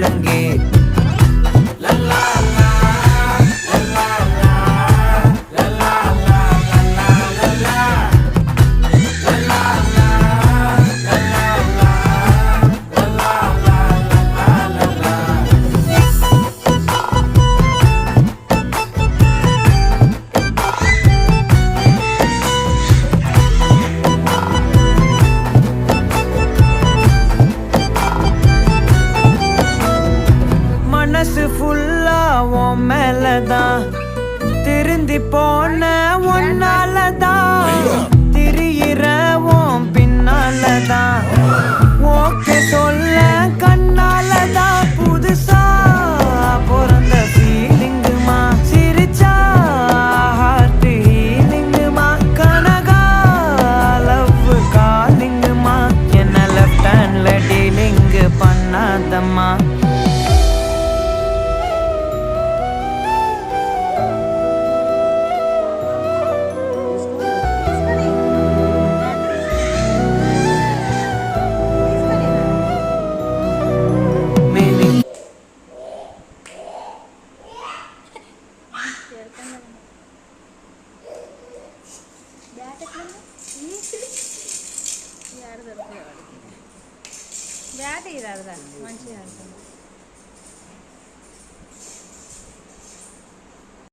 முழங்கே மனசு ஃபுல்லா உன் மேலதான் திருந்தி போன ஒன்னாலதான் திரியிற உன் பின்னாலதான் ஓகே சொல்ல கண்ணாலதான் புதுசா பிறந்த ஃபீலிங்குமா சிரிச்சா ஹார்ட் ஹீலிங்குமா கனகா லவ் காலிங்குமா என்ன லெஃப்ட் ஹேண்ட்ல டீலிங் பண்ணாதம்மா బ్యాట్ ఇరాదు మంచిగా